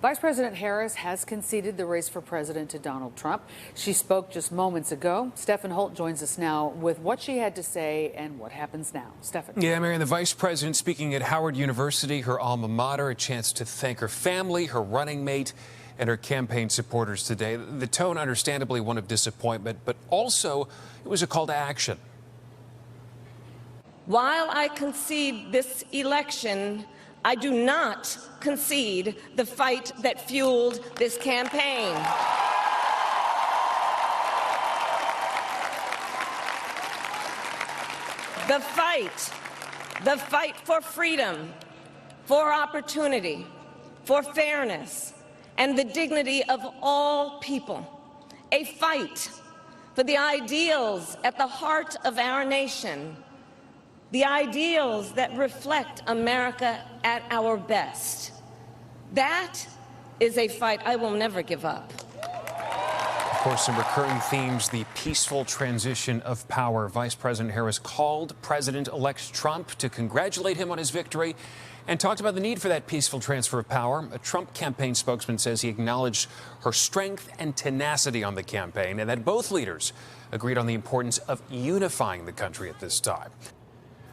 Vice President Harris has conceded the race for president to Donald Trump. She spoke just moments ago. Stephen Holt joins us now with what she had to say and what happens now. Stephen. Yeah, Marion, the vice president speaking at Howard University, her alma mater, a chance to thank her family, her running mate, and her campaign supporters today. The tone, understandably, one of disappointment, but also it was a call to action. While I concede this election, I do not concede the fight that fueled this campaign. The fight for freedom, for opportunity, for fairness, and the dignity of all people. A fight for the ideals at the heart of our nation, the ideals that reflect America at our best. That is a fight I will never give up. Of course, some recurring themes, the peaceful transition of power. Vice President Harris called President-elect Trump to congratulate him on his victory and talked about the need for that peaceful transfer of power. A Trump campaign spokesman says he acknowledged her strength and tenacity on the campaign and that both leaders agreed on the importance of unifying the country at this time.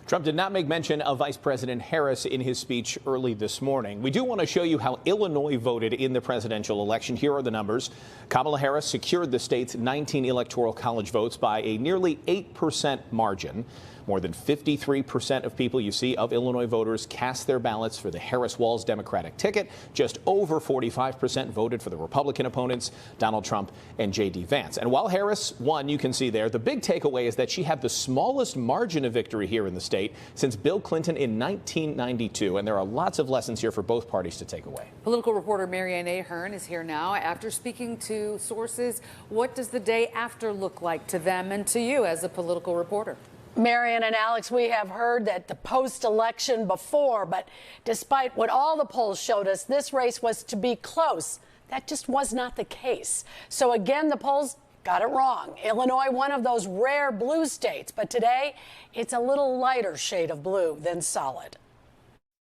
Trump did not make mention of Vice President Harris in his speech early this morning. We do want to show you how Illinois voted in the presidential election. Here are the numbers. Kamala Harris secured the state's 19 electoral college votes by a nearly 8% margin. More than 53% of people you see of Illinois voters cast their ballots for the Harris-Walz Democratic ticket. Just over 45% voted for the Republican opponents, Donald Trump and J.D. Vance. And while Harris won, you can see there, the big takeaway is that she had the smallest margin of victory here in the state since Bill Clinton in 1992. And there are lots of lessons here for both parties to take away. Political reporter Marianne Ahern is here now. After speaking to sources, what does the day after look like to them and to you as a political reporter? Marion and Alex, we have heard that the post-election before, but despite what all the polls showed us, this race was to be close. That just was not the case. So again, the polls got it wrong. Illinois, one of those rare blue states, but today it's a little lighter shade of blue than solid.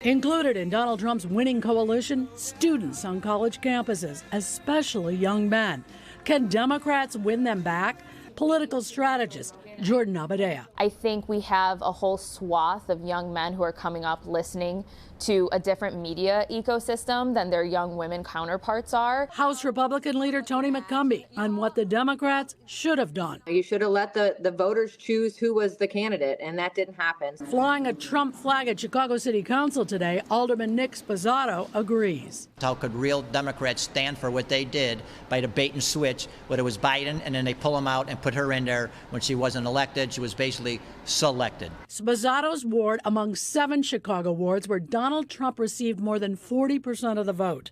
Included in Donald Trump's winning coalition, students on college campuses, especially young men. Can Democrats win them back? Political strategist Jordan Abadea. I think we have a whole swath of young men who are coming up listening to a different media ecosystem than their young women counterparts are. House Republican leader Tony McCombie on what the Democrats should have done. You should have let the voters choose who was the candidate, and that didn't happen. Flying a Trump flag at Chicago City Council today, Alderman Nick Sposato agrees. How could real Democrats stand for what they did by the bait and switch, whether it was Biden and then they pull him out and put her in there when she wasn't elected? She was basically selected. Sposato's ward among 7 Chicago wards where Donald Trump received more than 40% of the vote.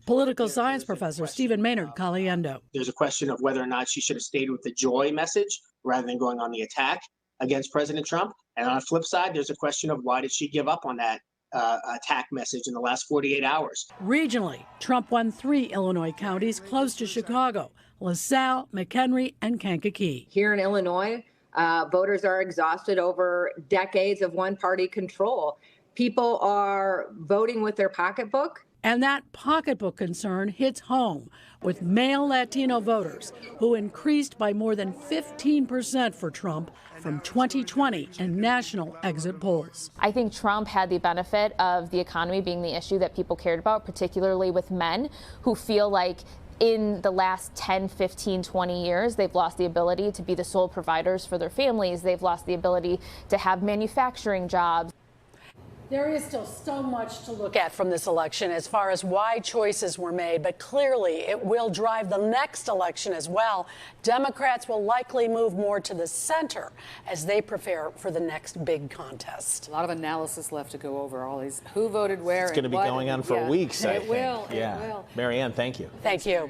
Political science professor Stephen Maynard Caliendo. There's a question of whether or not she should have stayed with the joy message rather than going on the attack against President Trump. And on the flip side, there's a question of why did she give up on that attack message in the last 48 hours. Regionally, Trump won 3 Illinois counties close to Chicago: LaSalle, McHenry, and Kankakee. Here in Illinois, voters are exhausted over decades of one-party control. People are voting with their pocketbook. And that pocketbook concern hits home with male Latino voters who increased by more than 15% for Trump from 2020 in national exit polls. I think Trump had the benefit of the economy being the issue that people cared about, particularly with men who feel like in the last 10, 15, 20 years, they've lost the ability to be the sole providers for their families. They've lost the ability to have manufacturing jobs. There is still so much to look at from this election as far as why choices were made, but clearly it will drive the next election as well. Democrats will likely move more to the center as they prepare for the next big contest. A lot of analysis left to go over all these who voted where. It's going to be going on for weeks, I think. It will. Yeah. It will. Marianne, thank you. Thank you.